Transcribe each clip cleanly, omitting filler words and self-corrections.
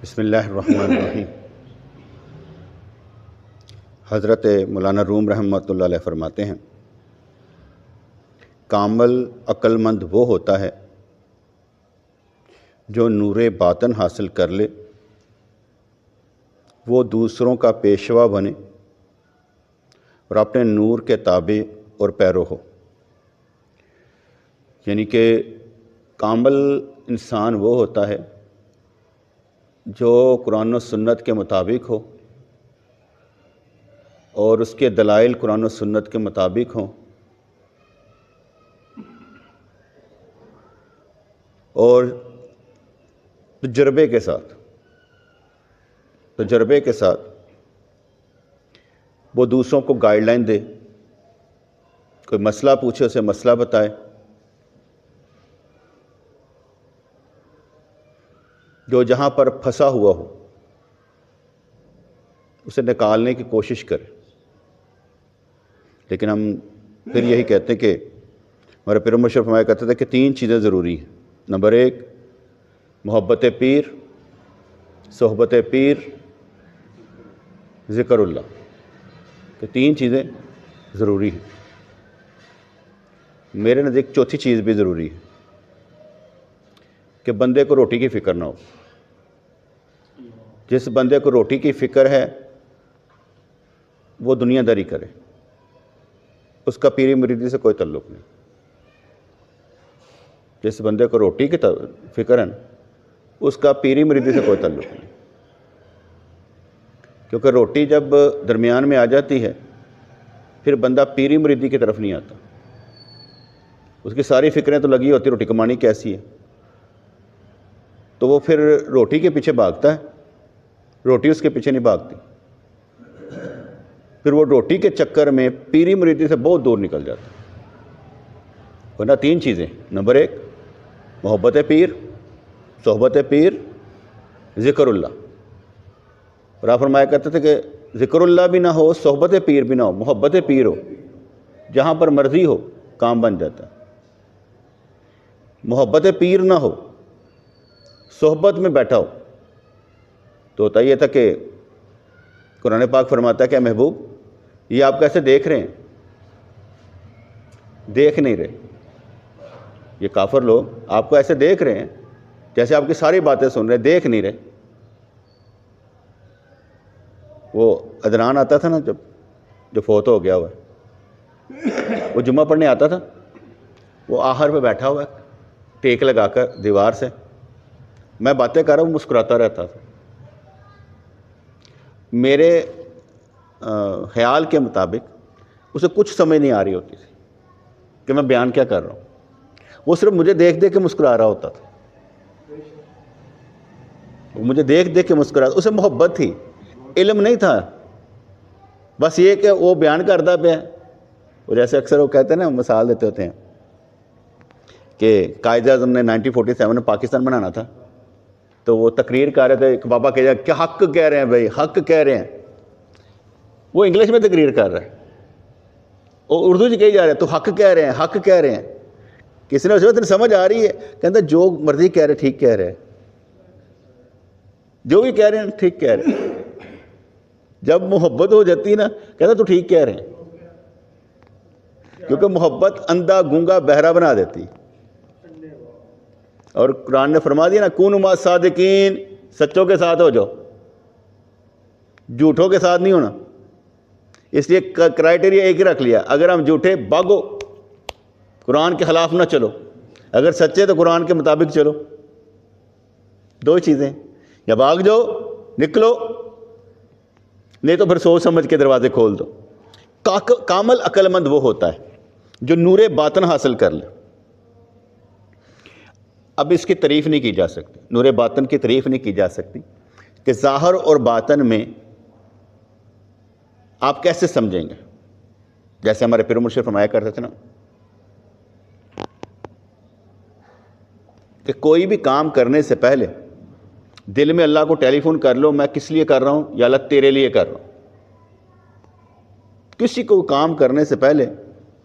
بسم اللہ الرحمن الرحیم۔ حضرت مولانا روم رحمۃ اللہ علیہ فرماتے ہیں، کامل عقل مند وہ ہوتا ہے جو نور باطن حاصل کر لے، وہ دوسروں کا پیشوا بنے اور اپنے نور کے تابع اور پیرو ہو۔ یعنی کہ کامل انسان وہ ہوتا ہے جو قرآن و سنت کے مطابق ہو اور اس کے دلائل قرآن و سنت کے مطابق ہوں، اور تجربے کے ساتھ وہ دوسروں کو گائیڈ لائن دے، کوئی مسئلہ پوچھے اسے مسئلہ بتائے، جو جہاں پر پھنسا ہوا ہو اسے نکالنے کی کوشش کرے۔ لیکن ہم پھر یہی کہتے ہیں کہ ہمارے پیر مشرف فرمایا کرتے تھے کہ 3 چیزیں ضروری ہیں۔ نمبر 1 محبت پیر، صحبت پیر، ذکر اللہ، کہ 3 چیزیں ضروری ہیں۔ میرے نزدیک چوتھی چیز بھی ضروری ہے کہ بندے کو روٹی کی فکر نہ ہو۔ جس بندے کو روٹی کی فکر ہے وہ دنیا داری کرے، اس کا پیری مریدی سے کوئی تعلق نہیں۔ جس بندے کو روٹی کی فکر ہے نا، اس کا پیری مریدی سے کوئی تعلق نہیں، کیونکہ روٹی جب درمیان میں آ جاتی ہے پھر بندہ پیری مریدی کی طرف نہیں آتا۔ اس کی ساری فکریں تو لگی ہوتی روٹی کمانی کیسی ہے، تو وہ پھر روٹی کے پیچھے بھاگتا ہے، روٹی اس کے پیچھے نہیں بھاگتی، پھر وہ روٹی کے چکر میں پیری مریدی سے بہت دور نکل جاتا ہے۔ ورنہ 3 چیزیں، نمبر 1 محبت پیر، صحبت پیر، ذکر اللہ۔ اور آپ فرمایا کرتے تھے کہ ذکر اللہ بھی نہ ہو، صحبت پیر بھی نہ ہو، محبت پیر ہو، جہاں پر مرضی ہو کام بن جاتا ہے۔ محبت پیر نہ ہو، صحبت میں بیٹھا ہو تو ہوتا یہ تھا کہ قرآن پاک فرماتا ہے کہ محبوب یہ آپ کیسے دیکھ رہے ہیں؟ دیکھ نہیں رہے۔ یہ کافر لوگ آپ کو ایسے دیکھ رہے ہیں جیسے آپ کی ساری باتیں سن رہے، دیکھ نہیں رہے۔ وہ عدنان آتا تھا نا، جو فوت ہو گیا ہوا ہے، وہ جمعہ پڑھنے آتا تھا، وہ آخر پہ بیٹھا ہوا ہے ٹیک لگا کر دیوار سے، میں باتیں کر رہا ہوں، مسکراتا رہتا تھا۔ میرے خیال کے مطابق اسے کچھ سمجھ نہیں آ رہی ہوتی تھی کہ میں بیان کیا کر رہا ہوں، وہ صرف مجھے دیکھ دیکھ کے مسکرا رہا ہوتا تھا، وہ مجھے دیکھ دیکھ کے مسکرا، اسے محبت تھی، علم نہیں تھا، بس یہ کہ وہ بیان کرتا پیا۔ اور جیسے اکثر وہ کہتے ہیں نا، مثال دیتے ہوتے ہیں کہ قائد اعظم نے 1947 میں پاکستان بنانا تھا، تو وہ تقریر کر رہے تھے، ایک بابا کہہ رہے کہ حق کہہ رہے ہیں بھائی، حق کہہ رہے ہیں، وہ انگلش میں تقریر کر رہے ہیں، اور اردو سے کہی جا رہے ہیں تو حق کہہ رہے ہیں، حق کہہ رہے ہیں۔ کسی نے اس وقت سمجھ آ رہی ہے، کہتا جو مرضی کہہ رہے ٹھیک کہہ رہے ہیں، جو بھی کہہ رہے ہیں ٹھیک کہہ رہے ہیں۔ جب محبت ہو جاتی ہے نا، کہتا تو ٹھیک کہہ رہے ہیں، کیونکہ محبت اندھا گونگا بہرا بنا دیتی۔ اور قرآن نے فرما دیا نا، کونوا مع الصادقین، سچوں کے ساتھ ہو جاؤ، جھوٹوں کے ساتھ نہیں ہونا۔ اس لیے کرائٹیریا ایک ہی رکھ لیا، اگر ہم جھوٹے بھاگو، قرآن کے خلاف نہ چلو، اگر سچے تو قرآن کے مطابق چلو۔ 2 چیزیں، یا بھاگ جاؤ نکلو، نہیں تو پھر سوچ سمجھ کے دروازے کھول دو۔ کامل عقل مند وہ ہوتا ہے جو نور باطن حاصل کر لے۔ اب اس کی تعریف نہیں کی جا سکتی، نور باطن کی تعریف نہیں کی جا سکتی کہ ظاہر اور باطن میں آپ کیسے سمجھیں گے۔ جیسے ہمارے پیر مرشد فرمایا کرتے تھے نا کہ کوئی بھی کام کرنے سے پہلے دل میں اللہ کو ٹیلی فون کر لو، میں کس لیے کر رہا ہوں، یا اللہ تیرے لیے کر رہا ہوں۔ کسی کو کام کرنے سے پہلے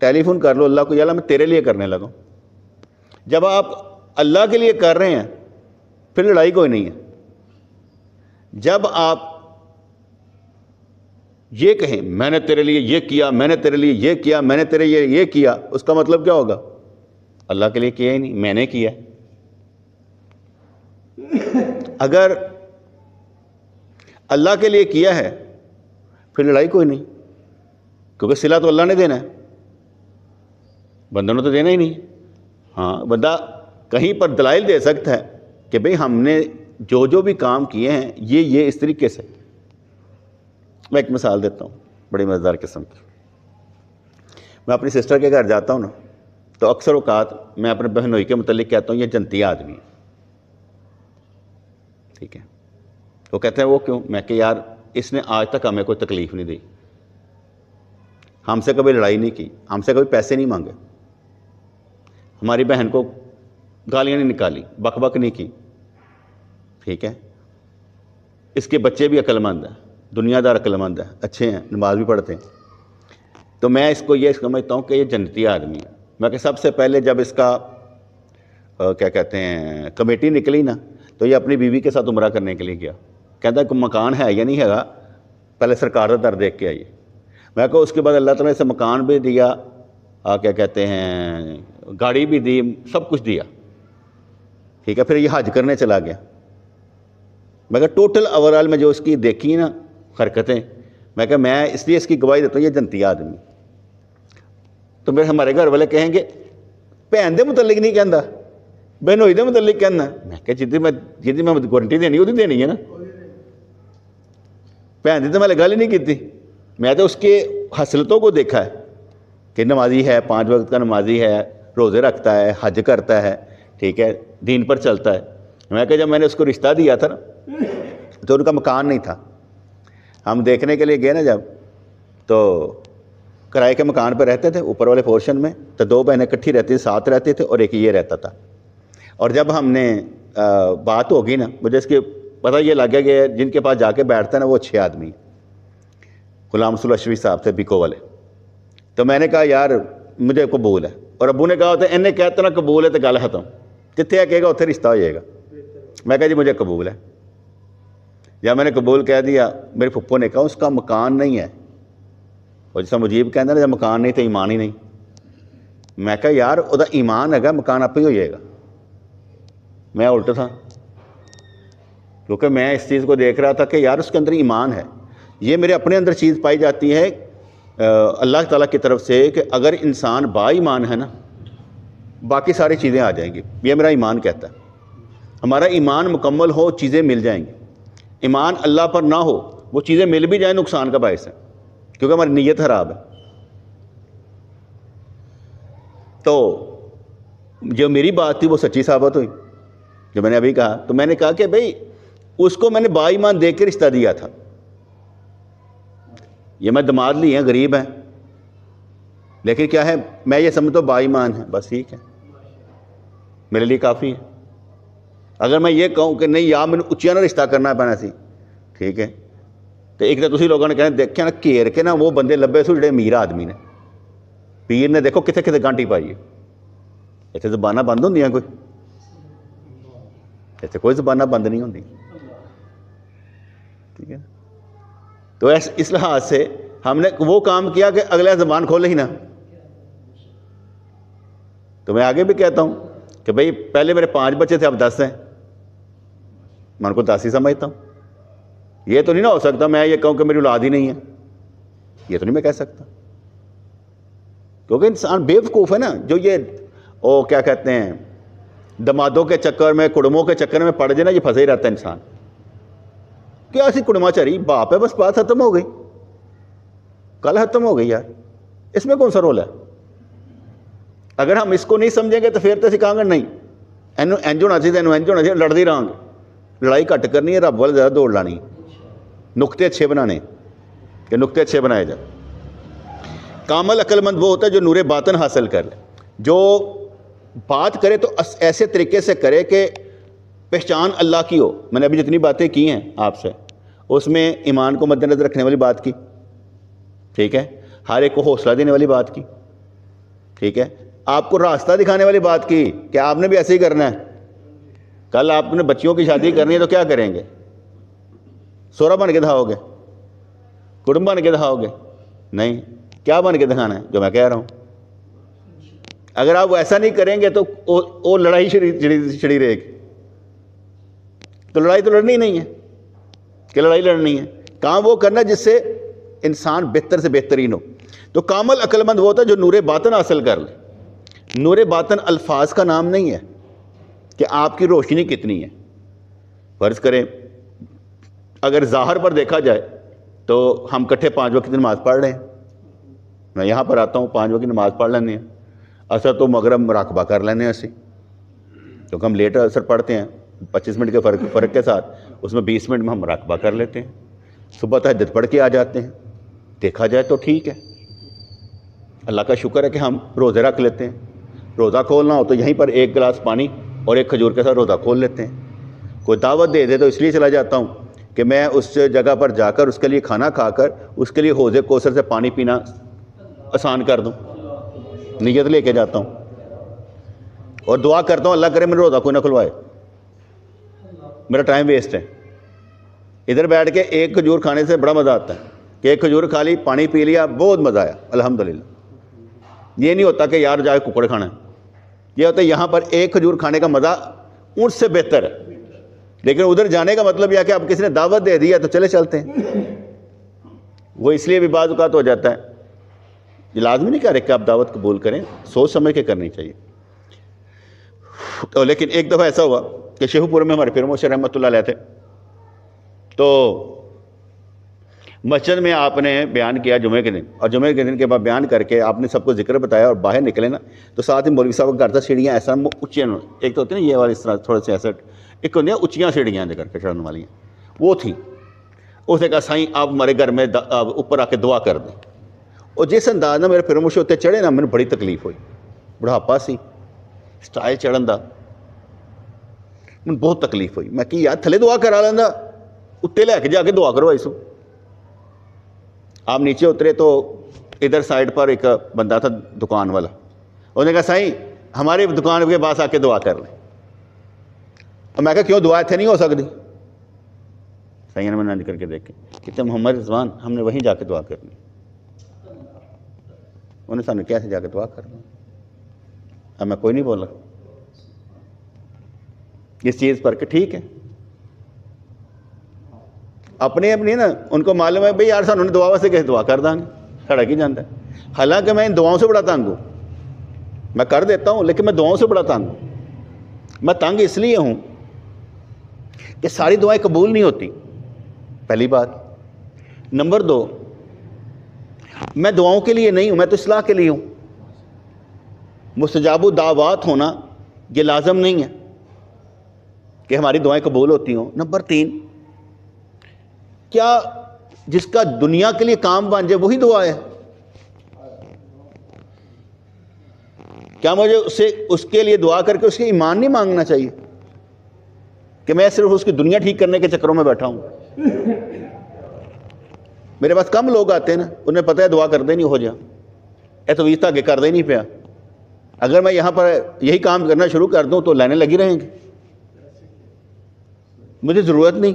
ٹیلی فون کر لو اللہ کو، یا اللہ میں تیرے لیے کرنے لگا ہوں۔ جب آپ اللہ کے لیے کر رہے ہیں پھر لڑائی کوئی نہیں ہے، جب آپ یہ کہیں میں نے تیرے لیے یہ کیا، میں نے تیرے لیے یہ کیا، میں نے تیرے لیے یہ کیا، اس کا مطلب کیا ہوگا؟ اللہ کے لیے کیا ہی نہیں، میں نے کیا۔ اگر اللہ کے لیے کیا ہے پھر لڑائی کوئی نہیں، کیونکہ صلہ تو اللہ نے دینا ہے، بندوں نے تو دینا ہی نہیں۔ ہاں، بندہ کہیں پر دلائل دے سکتا ہے کہ بھئی ہم نے جو بھی کام کیے ہیں یہ اس طریقے سے۔ میں ایک مثال دیتا ہوں بڑی مزیدار قسم کی۔ میں اپنی سسٹر کے گھر جاتا ہوں نا، تو اکثر اوقات میں اپنے بہنوئی کے متعلق کہتا ہوں یہ جنتی آدمی ہے، ٹھیک ہے؟ وہ کہتے ہیں وہ کیوں؟ میں کہ یار اس نے آج تک ہمیں کوئی تکلیف نہیں دی، ہم سے کبھی لڑائی نہیں کی، ہم سے کبھی پیسے نہیں مانگے، ہماری بہن کو گالیاں نہیں نکالی، بک بک نہیں کی، ٹھیک ہے؟ اس کے بچے بھی عقل مند ہیں، دنیا دار عقل مند ہیں، اچھے ہیں، نماز بھی پڑھتے ہیں۔ تو میں اس کو یہ سمجھتا ہوں کہ یہ جنتی آدمی ہے۔ میں کہ سب سے پہلے جب اس کا کیا کہتے ہیں کمیٹی نکلی نا، تو یہ اپنی بیوی کے ساتھ عمرہ کرنے کے لیے گیا۔ کہتا ہے کہ مکان ہے یا نہیں ہے گا، پہلے سرکار کا در دیکھ کے آئیے۔ میں کہا اس کے بعد اللہ تعالیٰ نے اسے مکان بھی دیا، کیا کہتے ہیں گاڑی بھی دی، سب کچھ دیا، ٹھیک ہے؟ پھر یہ حج کرنے چلا گیا۔ میں کہا ٹوٹل اوور آل میں جو اس کی دیکھی نا حرکتیں، میں کہا میں اس لیے اس کی گواہی دیتا ہوں یہ جنتی آدمی۔ تو میرے ہمارے گھر والے کہیں گے بہن دے متعلق نہیں کہندا، بہنوئی دے متعلق کہنا۔ میں کہ جدی میں گارنٹی دینی وہ دینی ہے نا، بہن دی تو میں نے گل ہی نہیں کی، میں تو اس کے حسلتوں کو دیکھا ہے کہ نمازی ہے، 5 وقت کا نمازی ہے، روزے رکھتا ہے، حج کرتا ہے، ٹھیک ہے، دین پر چلتا ہے۔ میں کہ جب میں نے اس کو رشتہ دیا تھا نا تو ان کا مکان نہیں تھا، ہم دیکھنے کے لیے گئے نا جب، تو کرائے کے مکان پہ رہتے تھے اوپر والے پورشن میں، تو 2 بہنیں اکٹھی رہتی تھیں، ساتھ رہتے تھے، اور ایک یہ رہتا تھا۔ اور جب ہم نے بات ہوگی نا، مجھے اس کے پتہ یہ لگ گیا کہ جن کے پاس جا کے بیٹھتا ہے نا وہ اچھے آدمی، غلام رسول اشرفی صاحب تھے بیکو والے۔ تو میں نے کہا یار مجھے قبول ہے، اور ابو نے کہا ہوتا ہے انہیں کہتا نا قبول ہے تو گل ختم، جتنے کہے گا اتنے رشتہ ہو جائے گا۔ میں کہا جی مجھے قبول ہے۔ جب میں نے قبول کہہ دیا، میرے پھپھو نے کہا اس کا مکان نہیں ہے، اور جیسا مجیب کہنا جب مکان نہیں تو ایمان ہی نہیں۔ میں کہا یار وہ ایمان ہے گا، مکان آپ ہی ہو جائے گا۔ میں الٹ تھا، کیونکہ میں اس چیز کو دیکھ رہا تھا کہ یار اس کے اندر ایمان ہے۔ یہ میرے اپنے اندر چیز پائی جاتی ہے اللہ تعالیٰ کی طرف سے کہ اگر انسان با ایمان ہے نا، باقی ساری چیزیں آ جائیں گی۔ یہ میرا ایمان کہتا ہے، ہمارا ایمان مکمل ہو چیزیں مل جائیں گی۔ ایمان اللہ پر نہ ہو، وہ چیزیں مل بھی جائیں نقصان کا باعث ہے، کیونکہ ہماری نیت خراب ہے۔ تو جو میری بات تھی وہ سچی ثابت ہوئی، جو میں نے ابھی کہا۔ تو میں نے کہا کہ بھئی اس کو میں نے با ایمان دیکھ کے رشتہ دیا تھا، یہ میں دماد لی ہیں، غریب ہیں، لیکن کیا ہے میں یہ سمجھتا ہوں با ایمان ہے، بس ٹھیک ہے، میرے لیے کافی ہے۔ اگر میں یہ کہوں کہ نہیں یا مجھے اچیا نہ رشتہ کرنا پینا سی، ٹھیک ہے، تو ایک تو تسی لوگوں نے کہنا دیکھیں نا گھیر کے نا وہ بندے لبے سو جڑے امیر آدمی نے، پیر نے دیکھو کتنے کتنے گانٹی پائی ہے، اتنے زبانہ بند ہوندیاں کوئی؟ اتنے کوئی زبانہ بند نہیں ہوندی، ٹھیک ہے۔ تو اس لحاظ سے ہم نے وہ کام کیا کہ اگلا زبان کھولے ہی نا۔ تو میں آگے بھی کہتا ہوں کہ بھئی پہلے میرے 5 بچے تھے، اب 10 ہیں، میں ان کو 10 ہی سمجھتا ہوں۔ یہ تو نہیں نہ ہو سکتا میں یہ کہوں کہ میری اولاد ہی نہیں ہے، یہ تو نہیں میں کہہ سکتا، کیونکہ انسان بے وقوف ہے نا، جو یہ کیا کہتے ہیں دمادوں کے چکر میں، کڑموں کے چکر میں پڑ جائے نا، یہ پھنسے ہی رہتا ہے انسان۔ کیا ایسی کڑما چری باپ ہے، بس بات ختم ہو گئی، کل ختم ہو گئی یار، اس میں کون سا رول ہے؟ اگر ہم اس کو نہیں سمجھیں گے تو پھر تو سکھاں گے نہیں اینو انج ہونا چاہیے، اینو انج ہونا چاہیے، لڑتے رہاں گے۔ لڑائی گھٹ کرنی ہے، رب والے زیادہ دوڑ لانی، نقطے اچھے بنانے کہ نقطے اچھے بنائے جائیں۔ کامل عقل مند وہ ہوتا ہے جو نور باطن حاصل کر لے، جو بات کرے تو ایسے طریقے سے کرے کہ پہچان اللہ کی ہو۔ میں نے ابھی جتنی باتیں کی ہیں آپ سے، اس میں ایمان کو مد نظر رکھنے والی بات کی، ٹھیک ہے، ہر ایک کو حوصلہ دینے والی بات کی، ٹھیک ہے، آپ کو راستہ دکھانے والی بات کی کہ آپ نے بھی ایسے ہی کرنا ہے۔ کل آپ نے بچیوں کی شادی کرنی ہے تو کیا کریں گے؟ سورا بن کے دکھاؤ گے؟ کڑم بن کے دکھاؤ گے؟ نہیں. کیا بن کے دکھانا ہے؟ جو میں کہہ رہا ہوں. اگر آپ ایسا نہیں کریں گے تو وہ لڑائی چھڑی رہے گی. تو لڑائی تو لڑنی نہیں ہے کہ لڑائی لڑنی ہے. کام وہ کرنا جس سے انسان بہتر سے بہترین ہو. تو کامل عقل مند وہ ہوتا ہے جو نور باطن حاصل کر لے. نور باطن الفاظ کا نام نہیں ہے کہ آپ کی روشنی کتنی ہے. فرض کریں اگر ظاہر پر دیکھا جائے تو ہم کٹھے 5 وقت کی نماز پڑھ رہے ہیں. میں یہاں پر آتا ہوں 5 وقت کی نماز پڑھ لینے ہیں. اثر تو مغرب مراقبہ کر لینے ہیں اسی, کیونکہ ہم لیٹ اثر پڑھتے ہیں 25 منٹ کے فرق کے ساتھ, اس میں 20 منٹ میں ہم مراقبہ کر لیتے ہیں. صبح تہجد پڑھ کے آ جاتے ہیں. دیکھا جائے تو ٹھیک ہے, اللہ کا شکر ہے کہ ہم روزے رکھ لیتے ہیں. روزہ کھولنا ہو تو یہیں پر 1 گلاس پانی اور 1 کھجور کے ساتھ روزہ کھول لیتے ہیں. کوئی دعوت دے دے تو اس لیے چلا جاتا ہوں کہ میں اس جگہ پر جا کر اس کے لیے کھانا کھا کر اس کے لیے حوض کوثر سے پانی پینا آسان کر دوں. نیت لے کے جاتا ہوں اور دعا کرتا ہوں اللہ کرے میرے روزہ کوئی نہ کھلوائے, میرا ٹائم ویسٹ ہے. ادھر بیٹھ کے 1 کھجور کھانے سے بڑا مزہ آتا ہے کہ 1 کھجور کھا لی, پانی پی لیا, بہت مزہ آیا الحمدللہ. یہ نہیں ہوتا کہ یار جا کے ککڑ کھانا ہے. یہ ہوتا ہے یہاں پر 1 کھجور کھانے کا مزہ اونٹ سے بہتر ہے. لیکن ادھر جانے کا مطلب یہ کہ آپ کسی نے دعوت دے دیا تو چلے چلتے ہیں. وہ اس لیے بھی بعض اوقات ہو جاتا ہے. یہ لازمی نہیں کہہ رہے کہ آپ دعوت قبول کریں, سوچ سمجھ کے کرنی چاہیے. لیکن ایک دفعہ ایسا ہوا کہ شیخو پور میں ہمارے پیر مرشد رحمۃ اللہ علیہ تھے. تو مسجد میں آپ نے بیان کیا جمعے کے دن, اور جمعے کے دن کے بعد بیان کر کے آپ نے سب کو ذکر بتایا اور باہر نکلے نا تو ساتھ ہی مولوی صاحب کا گھر تھا. سیڑھیاں ایسا اونچیاں, ایک تو ہوتی ہیں نا یہ والی اس طرح تھوڑے سے ایسا, ایک ہوتی ہیں اونچیاں سیڑھیاں جو کر کے چڑھنے والی ہیں, وہ تھیں. اس نے کہا سائیں آپ ہمارے گھر میں اوپر آ کے دعا کر دیں. اور جس انداز میں میرے پیر مرشد اتنے چڑھے نا مجھے بڑی تکلیف ہوئی. بڑھاپا سی, سٹائل چڑھن دا, مجھے بہت تکلیف ہوئی. میں کہ یار تھلے دعا کرا لینا, اتنے لے کے جا کے دعا کروائی سو. آپ نیچے اترے تو ادھر سائڈ پر ایک بندہ تھا دکان والا, انہوں نے کہا سائیں ہماری دکان کے پاس آ کے دعا کر لیں. اور میں کہا کیوں دعا اتنے نہیں ہو سکتی؟ سائیں نے میں کر کے دیکھیں کہتے محمد رضوان ہم نے وہیں جا کے دعا کرنی. انہوں نے سامنے کیسے جا کے دعا کرنا؟ اب میں کوئی نہیں بولا اس چیز پر کہ ٹھیک ہے اپنی نا ان کو معلوم ہے بھئی یار سانوں نے دعا واسطے کیسے دعا کر دیں گے, سڑک ہی جاتا ہے. حالانکہ میں ان دعاؤں سے بڑا تنگ ہوں, میں کر دیتا ہوں لیکن میں دعاؤں سے بڑا تنگ ہوں. میں تنگ اس لیے ہوں کہ ساری دعائیں قبول نہیں ہوتی, پہلی بات. نمبر 2, میں دعاؤں کے لیے نہیں ہوں, میں تو اصلاح کے لیے ہوں. مستجاب الدعوات ہونا یہ لازم نہیں ہے کہ ہماری دعائیں قبول ہوتی ہوں. نمبر 3, کیا جس کا دنیا کے لیے کام بن جائے وہی دعا ہے؟ کیا مجھے اس کے لیے دعا کر کے اس کے ایمان نہیں مانگنا چاہیے کہ میں صرف اس کی دنیا ٹھیک کرنے کے چکروں میں بیٹھا ہوں؟ میرے پاس کم لوگ آتے ہیں نا, انہیں پتہ ہے دعا کردے نہیں ہو جا, اے تو ویستا کہ کردے نہیں پیا. اگر میں یہاں پر یہی کام کرنا شروع کر دوں تو لائنیں لگی رہیں گی. مجھے ضرورت نہیں,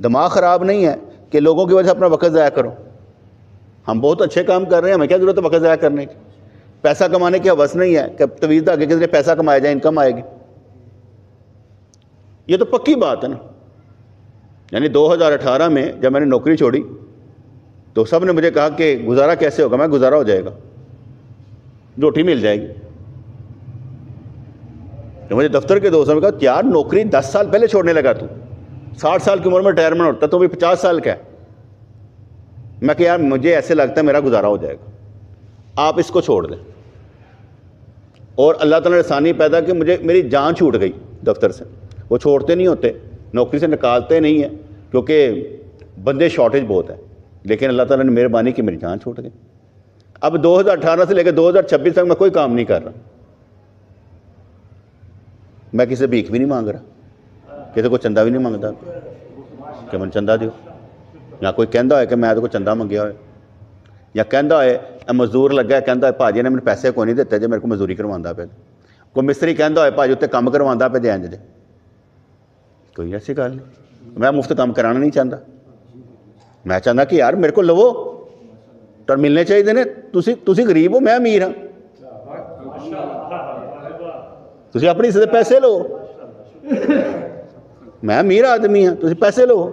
دماغ خراب نہیں ہے کہ لوگوں کی وجہ سے اپنا وقت ضائع کرو. ہم بہت اچھے کام کر رہے ہیں, ہمیں کیا ضرورت ہے وقت ضائع کرنے کی؟ پیسہ کمانے کی حوث نہیں ہے کہ طویل تک کسی نے پیسہ کمایا جائے, انکم آئے گی. یہ تو پکی بات ہے نا. یعنی 2018 میں جب میں نے نوکری چھوڑی تو سب نے مجھے کہا کہ گزارا کیسے ہوگا؟ میں گزارا ہو جائے گا, روٹی مل جائے گی. تو مجھے دفتر کے دوستوں نے کہا یار نوکری 10 سال پہلے چھوڑنے لگا, تو 60 سال کی عمر میں ریٹائرمنٹ ہوتا تو بھی 50 سال کا ہے. میں کہ یار مجھے ایسے لگتا ہے میرا گزارا ہو جائے گا, آپ اس کو چھوڑ دیں. اور اللہ تعالیٰ نے آسانی پیدا کہ مجھے میری جان چھوٹ گئی دفتر سے. وہ چھوڑتے نہیں ہوتے, نوکری سے نکالتے نہیں ہیں کیونکہ بندے شارٹیج بہت ہے, لیکن اللہ تعالیٰ نے مہربانی کی میری جان چھوٹ گئی. اب 2018 سے لے کے 2026 تک میں کوئی کام نہیں کر رہا, میں کسی سے بھیک بھی نہیں مانگ رہا, کسی کو چندہ بھی نہیں مانگتا کہ میں چندہ دیو. یا کوئی کہندا ہے کہ میں تو کو چندہ منگیا ہوئے, یا کہندا ہے مزدور لگا ہے کہندا ہے بھاجی نے مجھے پیسے کوئی نہیں دیتے جی میرے کو مزدوری کروانا پہ. کوئی مستری کہندا ہے بھاجی اتنے کام کروانا پہ دیں جی. کوئی ایسی گل نہیں, میں مفت کام کرانا نہیں چاہتا. ਮੈਂ ਚਾਹੁੰਦਾ ਕਿ ਯਾਰ ਮੇਰੇ ਕੋਲ ਲਵੋ, ਤਾਂ ਮਿਲਣੇ ਚਾਹੀਦੇ ਨੇ। ਤੁਸੀਂ ਗਰੀਬ ਹੋ, ਮੈਂ ਅਮੀਰ ਹਾਂ, ਤੁਸੀਂ ਆਪਣੀ ਹਿੱਸੇ ਦੇ ਪੈਸੇ ਲਓ। ਮੈਂ ਅਮੀਰ ਆਦਮੀ ਹਾਂ, ਤੁਸੀਂ ਪੈਸੇ ਲਓ।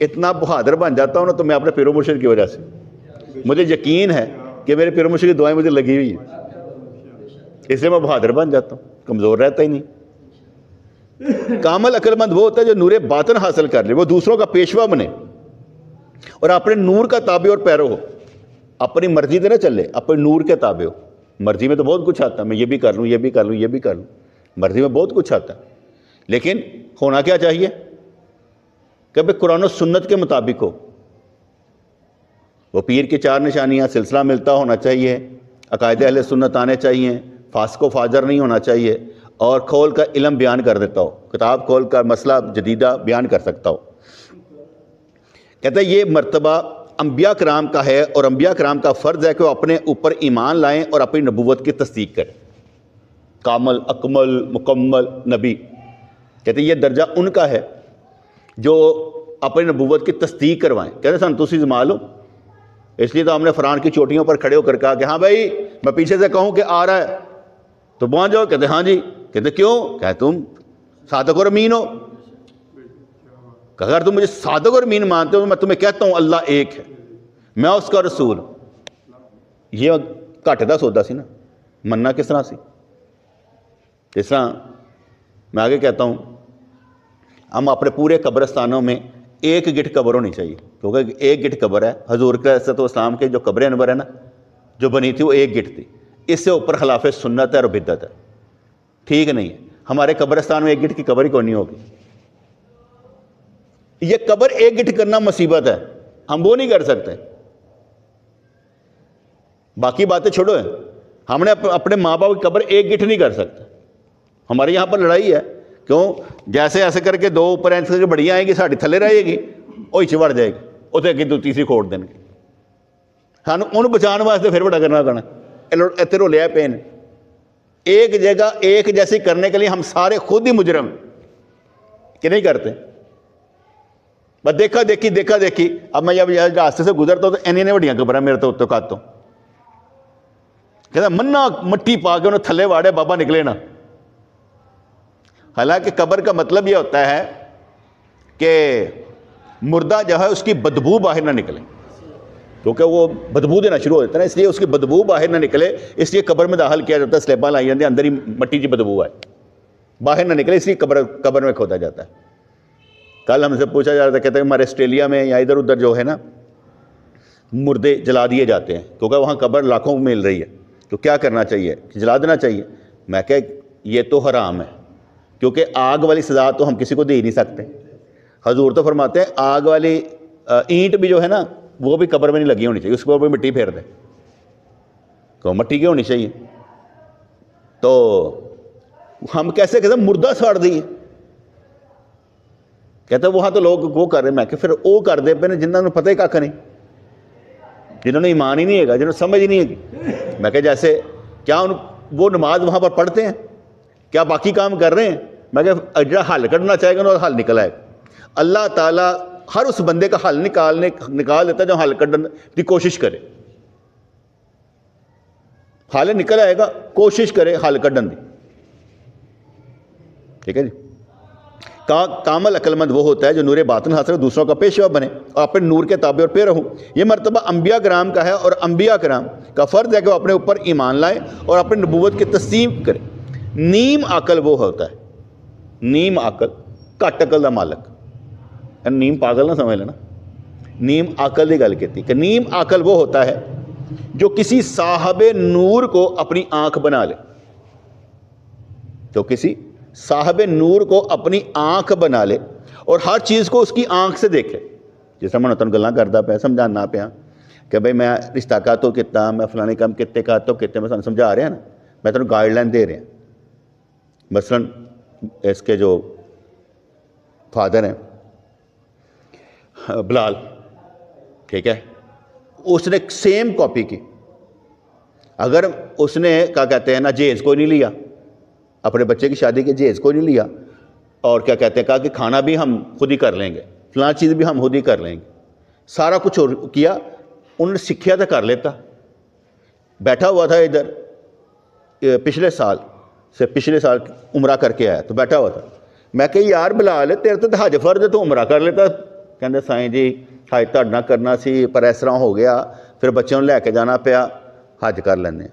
اتنا بہادر بن جاتا ہوں نا تو میں اپنے پیر و مرشد کی وجہ سے، مجھے یقین ہے کہ میرے پیر و مرشد کی دعائیں مجھے لگی ہوئی ہیں، اس لیے میں بہادر بن جاتا ہوں، کمزور رہتا ہی نہیں۔ کامل عقل مند وہ ہوتا ہے جو نور باطن حاصل کر لے، وہ دوسروں کا پیشوا بنے اور اپنے نور کا تابع اور پیرو ہو، اپنی مرضی سے نہ چلے، اپنے نور کے تابع ہو۔ مرضی میں تو بہت کچھ آتا ہے، میں یہ بھی کر لوں، یہ بھی کر لوں، یہ بھی کر لوں، مرضی میں بہت کچھ آتا ہے، لیکن ہونا کیا چاہیے کہ بھئی قرآن و سنت کے مطابق ہو۔ وہ پیر کی 4 نشانیاں، سلسلہ ملتا ہونا چاہیے، عقائد اہل سنت آنے چاہیے، فاسق و فاجر نہیں ہونا چاہیے، اور کھول کر علم بیان کر دیتا ہو، کتاب کھول کر مسئلہ جدیدہ بیان کر سکتا ہو۔ کہتا ہے یہ مرتبہ انبیاء کرام کا ہے، اور انبیاء کرام کا فرض ہے کہ وہ اپنے اوپر ایمان لائیں اور اپنی نبوت کی تصدیق کریں۔ کامل، اکمل، مکمل نبی، کہتے ہیں یہ درجہ ان کا ہے جو اپنی نبوت کی تصدیق کروائیں۔ کہتے ہیں سن تسی زمال ہو، اس لیے تو ہم نے فران کی چوٹیوں پر کھڑے ہو کر کہا کہ ہاں بھائی میں پیچھے سے کہوں کہ آ رہا ہے تو پہنچ جاؤ۔ کہتے ہیں ہاں جی۔ کہتے کیوں؟ کہ تم صادق اور امین ہو۔ کہ اگر تم مجھے صادق اور امین مانتے ہو تو میں تمہیں کہتا ہوں اللہ ایک ہے، میں اس کا رسول ہوں۔ یہ گھاٹے دا سودا سی نا، مننا کس طرح سی؟ اس طرح میں آگے کہتا ہوں، ہم اپنے پورے قبرستانوں میں ایک گٹھ قبر ہونی چاہیے، کیونکہ ایک گٹھ قبر ہے۔ حضور علیہ السلام کے جو قبر انور ہے نا، جو بنی تھی وہ ایک گٹھ تھی، اس سے اوپر خلاف سنت ہے اور بدعت ہے، ٹھیک نہیں ہے۔ ہمارے قبرستان میں ایک گٹھ کی قبر ہی کوئی نہیں ہوگی۔ یہ قبر ایک گٹھ کرنا مصیبت ہے، ہم وہ نہیں کر سکتے۔ باقی باتیں چھوڑو ہیں، ہم نے اپنے ماں باپ کی قبر ایک گٹھ نہیں کر سکتے۔ ہمارے یہاں پر لڑائی ہے، کیوں؟ جیسے ایسے کر کے 2 اوپر ایسے کر کے بڑیاں آئیں گی، ساڑھی تھلے رہے گی، وہ ہی وڑ جائے گی، اسے کہ تو تیسری کھوڑ دیں گے۔ سانو ان بچان واسطے پھر بڑا کرنا پڑنا، اتنے رولے پے نے۔ ایک جگہ ایک جیسی کرنے کے لیے ہم سارے خود ہی مجرم کہ نہیں کرتے۔ بس دیکھا دیکھی، اب میں جب راستے سے گزرتا ہوں تو اینی نے بڑیاں قبریں میرے تو کاتوں، کہتا منا مٹی پا کے انہیں تھلے واڑے بابا نکلے نا۔ حالانکہ قبر کا مطلب یہ ہوتا ہے کہ مردہ جو ہے اس کی بدبو باہر نہ نکلے، کیونکہ وہ بدبو دینا شروع ہو جاتا ہے نا، اس لیے اس کی بدبو باہر نہ نکلے، اس لیے قبر میں داخل کیا جاتا ہے، سلیباں لائی جاتی ہیں، اندر ہی مٹی کی بدبو آئے، باہر نہ نکلے، اس لیے قبر میں کھودا جاتا ہے۔ کل ہم سے پوچھا جا رہا تھا، کہتے ہیں ہمارے آسٹریلیا میں یا ادھر ادھر جو ہے نا مردے جلا دیے جاتے ہیں، کیونکہ وہاں قبر لاکھوں کو مل رہی ہے، تو کیا کرنا چاہیے؟ جلا دینا چاہیے؟ میں کہ یہ تو حرام ہے، کیونکہ آگ والی سزا تو ہم کسی کو دے ہی نہیں سکتے۔ حضور تو فرماتے ہیں آگ والی اینٹ بھی جو ہے نا وہ بھی قبر میں نہیں لگی ہونی چاہیے، اس کو بھی مٹی پھیر دیں، تو مٹی کی ہونی چاہیے۔ تو ہم کیسے کہتے ہیں مردہ ساڑ دیے؟ کہتے ہیں وہاں تو لوگ وہ کر رہے ہیں، میں کہ پھر وہ کر دے پہ جنہوں نے پتہ ہی کھا نہیں، جنہوں نے ایمان ہی نہیں ہے، جنہوں نے سمجھ ہی نہیں ہے۔ میں کہ جیسے کیا وہ نماز وہاں پر پڑھتے ہیں؟ کیا باقی کام کر رہے ہیں؟ میں کہ جو حل کਢنا چاہے گا انہوں حل نکل آئے گا۔ اللہ تعالیٰ ہر اس بندے کا حل نکال دیتا ہے جو حل کਢنے کی کوشش کرے، حل نکل آئے گا، کوشش کرے حل کਢن دی، ٹھیک ہے جی۔ کامل عقل مند وہ ہوتا ہے جو نور باطن حاصل دوسروں کا پیشوا بنے اور اپنے نور کے تابع اور پیرو ہوں۔ یہ مرتبہ انبیاء کرام کا ہے، اور انبیاء کرام کا فرض ہے کہ وہ اپنے اوپر ایمان لائیں اور اپنی نبوت کی تسلیم کریں۔ نیم عقل وہ ہوتا ہے، نیم عقل گھٹ عقل دا مالک، نیم پاگل نہ سمجھ لینا، نیم عقل کی گل کہتی کہ نیم عقل وہ ہوتا ہے جو کسی صاحب نور کو اپنی آنکھ بنا لے، جو کسی صاحب نور کو اپنی آنکھ بنا لے اور ہر چیز کو اس کی آنکھ سے دیکھے۔ جس طرح میں تن گلاں کردا پیا، سمجھانا پیا کہ بھئی میں رشتہ کاتوں کتا، میں فلانے کام کتے کاتوں کتے، میں سمجھا رہا نا، میں تمہیں گائیڈ لائن دے رہا ہوں۔ مثلاً اس کے جو فادر ہیں بلال، ٹھیک ہے، اس نے سیم کاپی کی، اگر اس نے کیا کہتے ہیں نا جہیز کوئی نہیں لیا، اپنے بچے کی شادی کے جہیز کوئی نہیں لیا، اور کیا کہتے ہیں کہا کہ کھانا بھی ہم خود ہی کر لیں گے، فلاں چیز بھی ہم خود ہی کر لیں گے، سارا کچھ کیا، انہوں نے سیکھیا تو کر لیتا۔ بیٹھا ہوا تھا ادھر پچھلے سال عمرہ کر کے آیا تو بیٹھا ہوا تھا، میں کہ یار بلال تیرے تو حج فرض ہے، تو عمرہ کر لیتا، ਕਹਿੰਦੇ ਸਾਈਂ ਜੀ ਹਜ ਤੁਹਾਡੇ ਨਾਲ ਕਰਨਾ ਸੀ ਪਰ ਇਸ ਤਰ੍ਹਾਂ ਹੋ ਗਿਆ, ਫਿਰ ਬੱਚਿਆਂ ਨੂੰ ਲੈ ਕੇ ਜਾਣਾ ਪਿਆ, ਹਜ ਕਰ ਲੈਂਦੇ ਹਾਂ।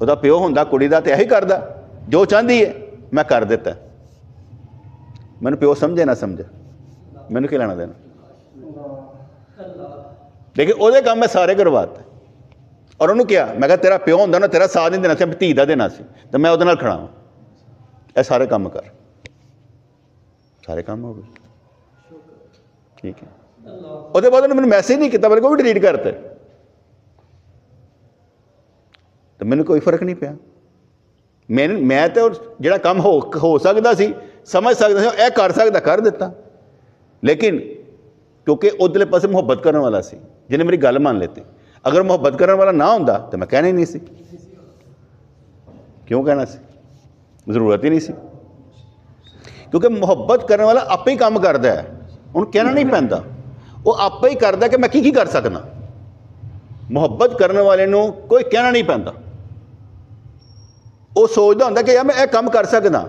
ਉਹਦਾ ਪਿਓ ਹੁੰਦਾ ਕੁੜੀ ਦਾ ਤੇ ਇਹੀ ਕਰਦਾ, ਜੋ ਚਾਹੁੰਦੀ ਹੈ ਮੈਂ ਕਰ ਦਿੱਤਾ। ਮੈਨੂੰ ਪਿਓ ਸਮਝੇ ਨਾ ਸਮਝੇ, ਮੈਨੂੰ ਕੀ ਲੈਣਾ ਦੇਣਾ। ਲੇਕਿਨ ਉਹਦੇ ਕੰਮ ਮੈਂ ਸਾਰੇ ਕਰਵਾਤੇ। ਔਰ ਉਹਨੂੰ ਕਿਹਾ, ਮੈਂ ਕਿਹਾ ਤੇਰਾ ਪਿਓ ਹੁੰਦਾ ਨਾ, ਤੇਰਾ ਸਾਥ ਨਹੀਂ ਦੇਣਾ ਸੀ, ਧੀ ਦਾ ਦੇਣਾ ਸੀ, ਤੇ ਮੈਂ ਉਹਦੇ ਨਾਲ ਖੜਾ ਹਾਂ, ਇਹ ਸਾਰੇ ਕੰਮ ਕਰ। ਸਾਰੇ ਕੰਮ ਹੋ ਗਏ, ਠੀਕ ਹੈ। ਉਹਦੇ ਬਾਅਦ ਉਹਨੇ ਮੈਨੂੰ ਮੈਸੇਜ ਨਹੀਂ ਕੀਤਾ, ਬਲਕਿ ਉਹ ਵੀ ਡਿਲੀਟ ਕਰਤੇ, ਤੇ ਮੈਨੂੰ ਕੋਈ ਫਰਕ ਨਹੀਂ ਪਿਆ। ਮੈਂ ਤਾਂ ਜਿਹੜਾ ਕੰਮ ਹੋ ਸਕਦਾ ਸੀ, ਸਮਝ ਸਕਦਾ ਸੀ, ਇਹ ਕਰ ਸਕਦਾ, ਕਰ ਦਿੱਤਾ। ਲੇਕਿਨ ਕਿਉਂਕਿ ਉਧਰਲੇ ਪਾਸੇ ਮੁਹੱਬਤ ਕਰਨ ਵਾਲਾ ਸੀ ਜਿਹਨੇ ਮੇਰੀ ਗੱਲ ਮੰਨ ਲੈਤੀ। ਅਗਰ ਮੁਹੱਬਤ ਕਰਨ ਵਾਲਾ ਨਾ ਹੁੰਦਾ ਤਾਂ ਮੈਂ ਕਹਿਣਾ ਹੀ ਨਹੀਂ ਸੀ। ਕਿਉਂ ਕਹਿਣਾ ਸੀ, ਜ਼ਰੂਰਤ ਹੀ ਨਹੀਂ ਸੀ। ਕਿਉਂਕਿ ਮੁਹੱਬਤ ਕਰਨ ਵਾਲਾ ਆਪੇ ਹੀ ਕੰਮ ਕਰਦਾ ਹੈ, ਉਹਨੂੰ ਕਹਿਣਾ ਨਹੀਂ ਪੈਂਦਾ, ਉਹ ਆਪੇ ਹੀ ਕਰਦਾ ਕਿ ਮੈਂ ਕੀ ਕਰ ਸਕਦਾ। ਮੁਹੱਬਤ ਕਰਨ ਵਾਲੇ ਨੂੰ ਕੋਈ ਕਹਿਣਾ ਨਹੀਂ ਪੈਂਦਾ, ਉਹ ਸੋਚਦਾ ਹੁੰਦਾ ਕਿ ਯਾਰ ਮੈਂ ਇਹ ਕੰਮ ਕਰ ਸਕਦਾ।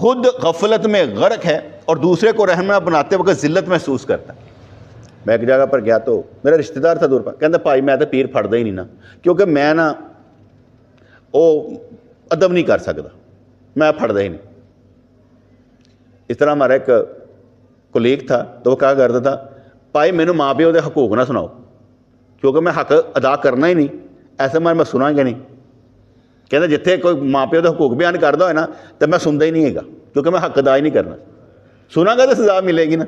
خود غفلت میں غرق ہے اور دوسرے کو رہنما بناتے وقت ذلت محسوس کرتا ہے. میں ایک جگہ پر گیا تو میرا رشتہ دار تھا دور پر, کہتا بھائی میں تو پیر پھڑدا ہی نہیں نا, کیونکہ میں نا وہ ادب نہیں کر سکتا, میں پھڑدا ہی نہیں. اس طرح ہمارا ایک کولیگ تھا تو وہ کہا کرتا تھا بھائی مینوں ماں پیو دے حقوق نہ سناؤ, کیونکہ میں حق ادا کرنا ہی نہیں, ایسے میں سنا گا نہیں. کہتا جتنے کوئی ماں پیو دے حقوق بیان کرتا ہوئے نا تو میں سنتا ہی نہیں گا, کیونکہ میں حق ادا ہی نہیں کرنا. سنا گا تو سزا ملے گی نا,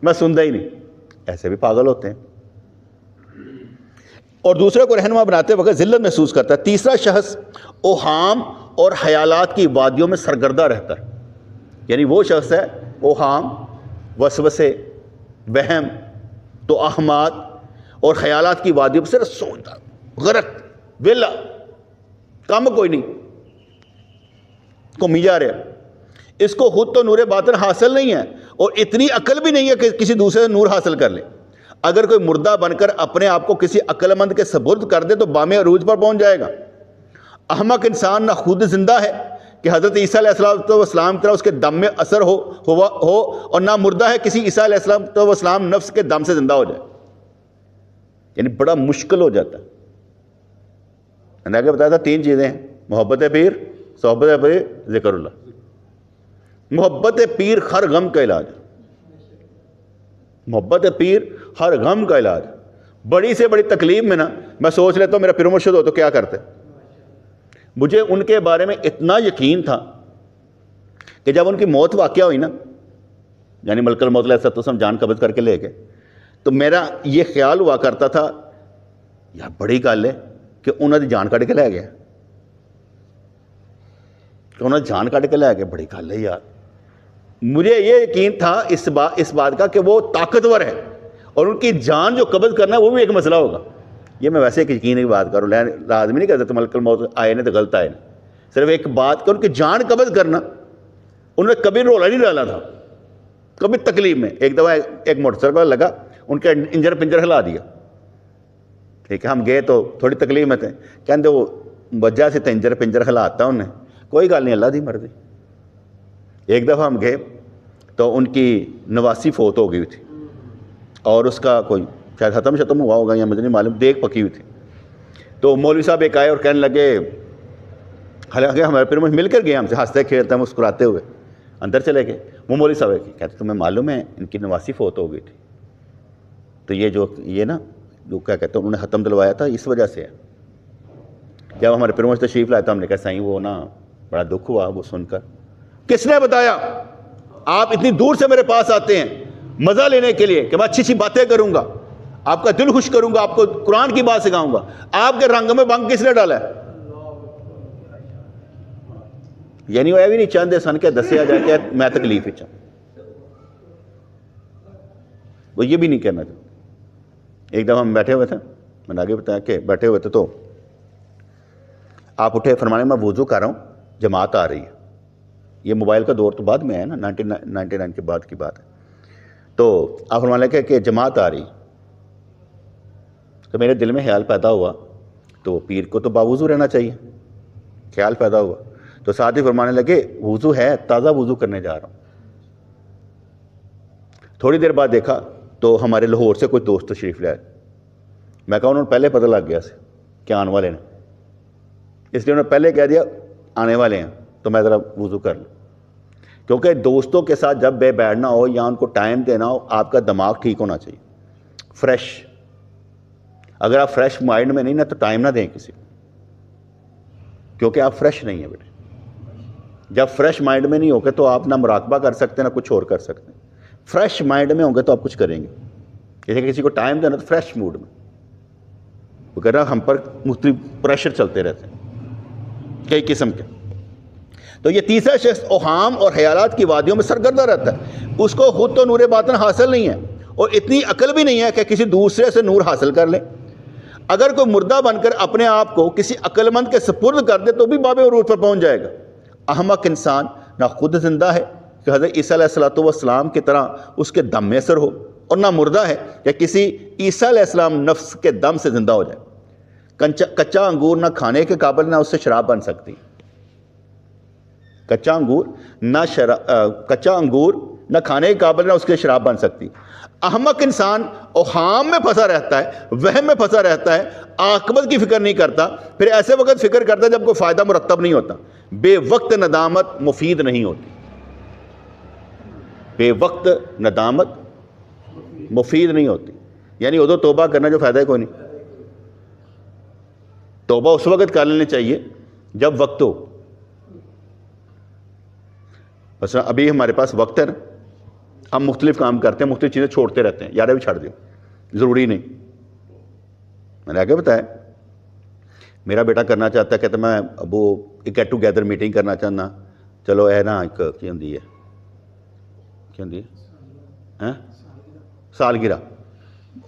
میں سنتا ہی نہیں. ایسے بھی پاگل ہوتے ہیں. اور دوسرے کو رہنما بناتے وقت ذلت محسوس کرتا ہے. تیسرا شخص اوہام اور خیالات کی وادیوں میں سرگردہ رہتا ہے. یعنی وہ شخص ہے اوہام, وسوسے, وہم, توہمات اور خیالات کی وادیوں میں صرف سوچتا, غرق, ویلا, کام کوئی نہیں, گھومی جا رہا. اس کو خود تو نور باطن حاصل نہیں ہے اور اتنی عقل بھی نہیں ہے کہ کسی دوسرے سے نور حاصل کر لے. اگر کوئی مردہ بن کر اپنے آپ کو کسی عقل مند کے سپرد کر دے تو بام عروج پر پہنچ جائے گا. احمق انسان نہ خود زندہ ہے کہ حضرت عیسیٰ علیہ السلام کی طرح اس کے دم میں اثر ہو اور نہ مردہ ہے کسی عیسیٰ علیہ السلام نفس کے دم سے زندہ ہو جائے. یعنی بڑا مشکل ہو جاتا ہے. میں نے آگے بتایا تھا 3 چیزیں ہیں, محبت پیر, صحبت پیر, ذکر اللہ. محبت پیر ہر غم کا علاج, محبت پیر ہر غم کا علاج. بڑی سے بڑی تکلیف میں نا میں سوچ لیتا ہوں میرا پیر مرشد ہو تو کیا کرتے. مجھے ان کے بارے میں اتنا یقین تھا کہ جب ان کی موت واقعہ ہوئی نا, یعنی ملک الموت علیہ السلام جان قبض کر کے لے گئے, تو میرا یہ خیال ہوا کرتا تھا یار بڑی گل ہے کہ انہوں نے جان کٹ کے لے گیا, کہ انہوں نے جان کٹ کے لے گئے, بڑی گل ہے یار. مجھے یہ یقین تھا اس بات کا کہ وہ طاقتور ہے اور ان کی جان جو قبض کرنا ہے وہ بھی ایک مسئلہ ہوگا. یہ میں ویسے ایک یقین کی بات کروں, لازمی نہیں کہتا تو ملک الموت آئے نے تو غلط آئے نے, صرف ایک بات کہ ان کی جان قبض کرنا انہوں نے کبھی رولا نہیں ڈالا تھا, کبھی تکلیف میں. ایک دفعہ ایک موٹر سائیکل لگا, ان کے انجر پنجر ہلا دیا, ٹھیک ہے, ہم گئے تو تھوڑی تکلیف میں تھے, کہتے وہ وجہ سے انجر پنجر ہلاتا انہیں, کوئی گل نہیں اللہ دی مرضی. ایک دفعہ ہم گئے تو ان کی نواسی فوت ہو گئی تھی اور اس کا کوئی شاید ختم ہوا ہوگا یا مجھے نہیں معلوم, دیکھ پکی ہوئی تھی. تو مولوی صاحب ایک آئے اور کہنے لگے, حالانکہ ہمارے پھر مل کر گئے, ہم سے ہنستے کھیلتے مسکراتے ہوئے اندر چلے گئے. وہ مولوی صاحب کہتے تمہیں معلوم ہے ان کی نواسی فوت ہو گئی تھی, تو یہ نا جو کیا کہتے ہیں انہوں نے ختم دلوایا تھا اس وجہ سے ہے. جب ہمارے پھر مجھ تشریف لایا تو ہم نے کہا سائیں وہ نا بڑا دکھ ہوا وہ سن کر. کس نے بتایا آپ اتنی دور سے میرے پاس آتے ہیں مزہ لینے کے لیے کہ میں اچھی باتیں کروں گا, آپ کا دل خوش کروں گا, آپ کو قرآن کی بات سکھاؤں گا. آپ کے رنگ میں بنگ کس نے ڈالا ہے؟ یعنی وہ بھی نہیں چاہتے سن کے دسیا جائے کہ میں تکلیف ہی چاہوں, وہ یہ بھی نہیں کہنا چاہتے. ایک دفعہ ہم بیٹھے ہوئے تھے, میں نے آگے بتایا کہ بیٹھے ہوئے تھے تو آپ اٹھے, فرمانے میں وضو کر رہا ہوں, جماعت آ رہی ہے. یہ موبائل کا دور تو بعد میں ہے نا, 99 کے بعد کی بات ہے. تو آپ فرمانے لگے کہ جماعت آ رہی, تو میرے دل میں خیال پیدا ہوا تو پیر کو تو باوضو رہنا چاہیے, خیال پیدا ہوا تو ساتھ ہی فرمانے لگے وضو ہے, تازہ وضو کرنے جا رہا ہوں. تھوڑی دیر بعد دیکھا تو ہمارے لاہور سے کوئی دوست تشریف لائے. میں کہا انہوں نے پہلے پتہ لگ گیا سے کہ آنے والے ہیں, اس لیے انہوں نے پہلے کہہ دیا آنے والے ہیں تو میں ذرا وضو کر لوں. کیونکہ دوستوں کے ساتھ جب بیٹھنا ہو یا ان کو ٹائم دینا ہو, آپ کا دماغ ٹھیک ہونا چاہیے, فریش. اگر آپ فریش مائنڈ میں نہیں نا تو ٹائم نہ دیں کسی کو, کیونکہ آپ فریش نہیں ہیں بیٹے. جب فریش مائنڈ میں نہیں ہوگے تو آپ نہ مراقبہ کر سکتے نہ کچھ اور کر سکتے. فریش مائنڈ میں ہوں گے تو آپ کچھ کریں گے. جیسے کسی کو ٹائم دینا تو فریش موڈ میں, وہ کہہ رہا ہم پر مختلف پریشر چلتے رہتے ہیں کئی قسم کے. تو یہ تیسرا شخص اوہام اور خیالات کی وادیوں میں سرگردہ رہتا ہے. اس کو خود تو نور باطن حاصل نہیں ہے اور اتنی عقل بھی نہیں ہے کہ کسی دوسرے سے نور حاصل کر لے. اگر کوئی مردہ بن کر اپنے آپ کو کسی عقل مند کے سپرد کر دے تو بھی باب عروج پر پہنچ جائے گا. احمق انسان نہ خود زندہ ہے کہ حضرت عیسیٰ علیہ السلام کی طرح اس کے دم میں اثر ہو, اور نہ مردہ ہے کہ کسی عیسیٰ علیہ السلام نفس کے دم سے زندہ ہو جائے. کچا انگور نہ کھانے کے قابل نہ اس سے شراب بن سکتی. کچا انگور نہ کھانے کے قابل نہ اس کے شراب بن سکتی. احمق انسان اوہام میں پھنسا رہتا ہے, وہم میں پھنسا رہتا ہے, عاقبت کی فکر نہیں کرتا, پھر ایسے وقت فکر کرتا ہے جب کوئی فائدہ مرتب نہیں ہوتا. بے وقت ندامت مفید نہیں ہوتی. بے وقت ندامت مفید نہیں ہوتی. یعنی ادو توبہ کرنا جو فائدہ ہے کوئی نہیں. توبہ اس وقت کر لینی چاہیے جب وقت ہو. بس ابھی ہمارے پاس وقت ہے نا, ہم مختلف کام کرتے ہیں, مختلف چیزیں چھوڑتے رہتے ہیں. یار بھی چھوڑ دیو, ضروری نہیں. میں نے آگے بتایا, میرا بیٹا کرنا چاہتا ہے, کہتا میں ابو ایک گیٹ ٹوگیدر میٹنگ کرنا چاہنا, چلو اے نا ایک کی ہوندی ہے, کی ہوندی ہے سالگرہ,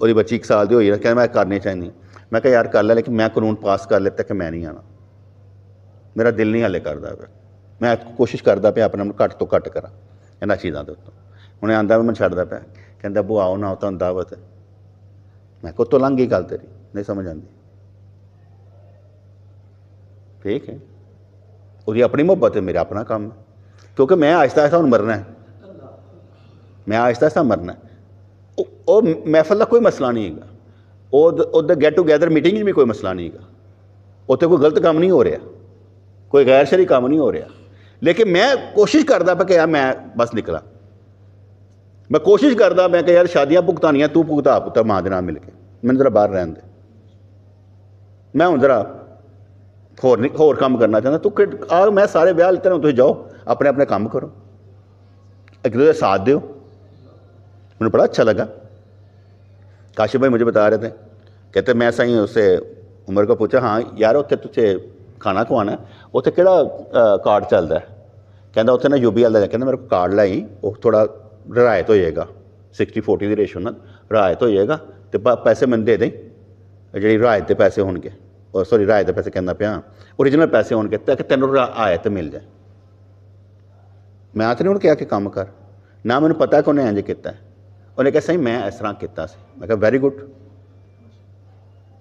وہی بچی 1 سال دی ہوئی ہے, کہ میں کرنی چاہیے. میں کہا یار کر لے, لیکن میں قانون پاس کر لیتا کہ میں نہیں آنا, میرا دل نہیں ہلے کرتا پہ. میں کوشش کرتا پیا اپنا گھٹ تو گھٹ کرا یہاں چیزوں کے اتوں. انہیں آتا میں چھڑتا پیا, کہتا ابو آؤ نہ تو دعوت ہے. میں کو تو لنگ گئی گل تیری, نہیں سمجھ آتی. ٹھیک ہے, وہی اپنی محبت ہے, میرا اپنا کام ہے, کیونکہ میں آہستہ آہستہ ہوں مرنا ہے. میں آہستہ آہستہ مرنا ہے. وہ محفل کا کوئی مسئلہ نہیں ہے, ادھر گیٹ ٹوگیدر میٹنگ بھی کوئی مسئلہ نہیں ہے. اتنے کوئی غلط کام نہیں ہو رہا, کوئی غیر شرعی کام نہیں ہو رہا. لیکن میں کوشش کرتا پہ کہ یار میں بس نکلا, میں کوشش کرتا میں کہ یار شادیاں بھگتانیاں تو بھگتا پتر ماں نام مل کے, میں ذرا باہر رہن دے, میں ہوں ذرا ہور کام کرنا چاہتا. تو میں سارے بیاہ لیتے ہوں, تھی جاؤ اپنے اپنے کام کرو, ایک دوسرے ساتھ دیو. مجھے بڑا اچھا لگا. کاشف بھائی مجھے بتا رہے تھے, کہتے میں صحیح اس سے عمر کو پوچھا, ہاں یار اتنے تجھے کھانا کھوانا ہے, اتنے کہڑا کارڈ چلتا ہے؟ کہنا اتنے نا UBL کا, کہنا میرے کو کارڈ لائی, وہ تھوڑا رعایت ہو جائے گا, 60-40 کی ریشو نہ رعایت ہو جائے گا, تو پیسے میں دے دیں جی رعایت کے پیسے ہون گے, اور سوری رعایت کے پیسے کہنا پیا اوریجنل پیسے ہون گے, تاکہ تینوں رعایت مل جائے. میں آتے نہیں انہوں کیا کہ کام کر, نہ مجھے پتا ہے کہ انہیں انج کیتا ہے. انہیں کہا صحیح میں اس طرح کیتا سی. میں کہا ویری گڈ,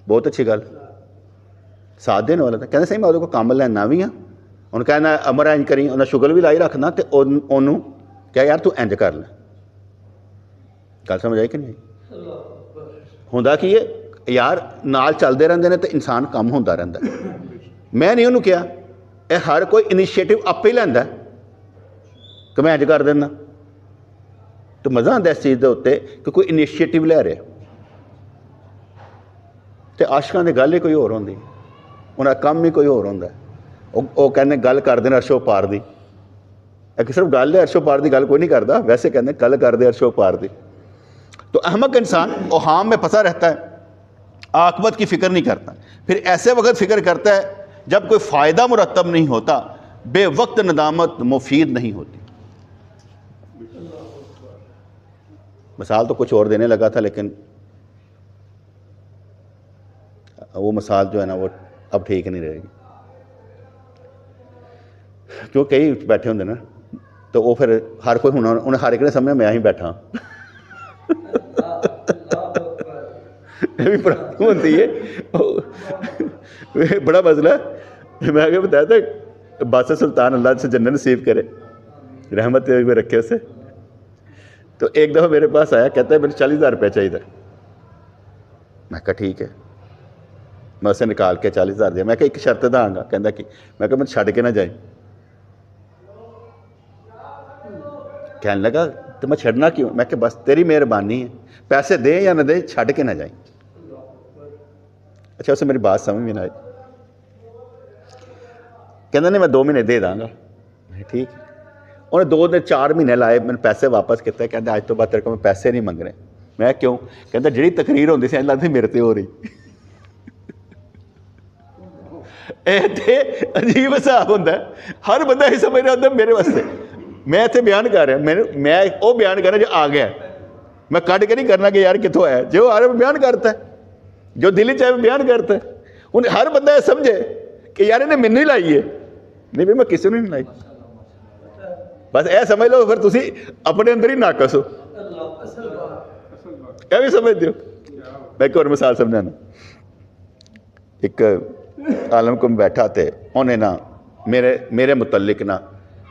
بہت اچھی گل, ساتھ دینے والا تھا. کہنا صحیح میں وہ کام لینا بھی ہاں. انہوں کہنا امر انج کری, انہیں شگل بھی لائی رکھنا, تو انہوں کیا یار تو انج کر لیں. گل سمجھ آئی کہ نہیں؟ ہوتا کہ یہ یار نال چلتے رہتے ہیں تو انسان کم ہوتا رہتا ہے. میں نہیں انہوں کیا, یہ ہر کوئی انیشیٹو آپ ہی لینا کہ میں انج کر دینا. تو مزہ آتا اس چیز کے اتنے کہ کوئی انیشیٹو لے رہے. تو عاشقاں کی گل ہی کوئی اور ہوتی, انہیں کام ہی کوئی اور ہوتا ہے. وہ کہنے گل کر دیں عرش و پار دی, ایک صرف گل ہے, عرش و پار دی گل کوئی نہیں کرتا, ویسے کہتے گل کر دے عرش و پار دی. تو احمق انسان اوہام میں پھنسا رہتا ہے, عاقبت کی فکر نہیں کرتا. پھر ایسے وقت فکر کرتا ہے جب کوئی فائدہ مرتب نہیں ہوتا. بے وقت ندامت مفید نہیں ہوتی. مثال تو کچھ اور دینے لگا تھا, لیکن وہ مثال جو ہے نا وہ اب ٹھیک نہیں رہے گی, کیوں کئی بیٹھے ہوں نا, تو وہ پھر ہر کوئی ہونا, انہیں ہر ایک نے سمجھا میں ہی بیٹھا. یہ بھی پرابلم ہوتی ہے, بڑا مسئلہ ہے. میں آگے بتایا تھا بادشاہ سلطان اللہ سے جنت نصیب کرے, رحمت میں رکھے اسے. تو ایک دفعہ میرے پاس آیا, کہتا ہے مجھے 40,000 روپیہ چاہیے. میں کہا ٹھیک ہے, میں اسے نکال کے 40,000 دیا. میں کہا ایک شرط داں گا, کہتا کہ میں کہا مجھے چھڑ کے نہ جائیں. کہنے لگا تو میں چھڑنا کیوں؟ میں کہ بس تیری مہربانی ہے, پیسے دیں یا نہ دیں, چھڑ کے نہ جائیں. اچھا اسے میری بات سمجھ میں نہ آئی. کہنا نہیں میں 2 مہینے دے داں گا. ٹھیک. انہیں 2-4 مہینے لائے, میں نے پیسے واپس کیتے. کہتے آج تو بعد تیرے کو میں پیسے نہیں منگ رہے. میں کیوں؟ کہتا جڑی تقریر ہوتی سی اللہ میرے تے ہو رہی. عجیب حساب ہوتا ہے, ہر بندہ یہ سمجھ رہا ہوتا ہے میرے واسطے. میں اتنے بیان کر رہا, میں وہ بیان کر رہا جو آ گیا. میں کٹ کے نہیں کرنا کہ یار کتوں ہے, جو آ رہا بیان کرتا ہے, جو دلی چاہے بیان کرتا ہے. انہیں ہر بندہ یہ سمجھے کہ یار انہیں مینوں ہی لائی ہے. نہیں بھائی میں کسی نے نہیں لائی, بس یہ سمجھ لو پھر تسی اپنے اندر ہی ناقص ہو. یہ بھی سمجھ دیو. میں ایک اور مثال سمجھانا. ایک عالم کو بیٹھا تھے, انہیں نا میرے متعلق نا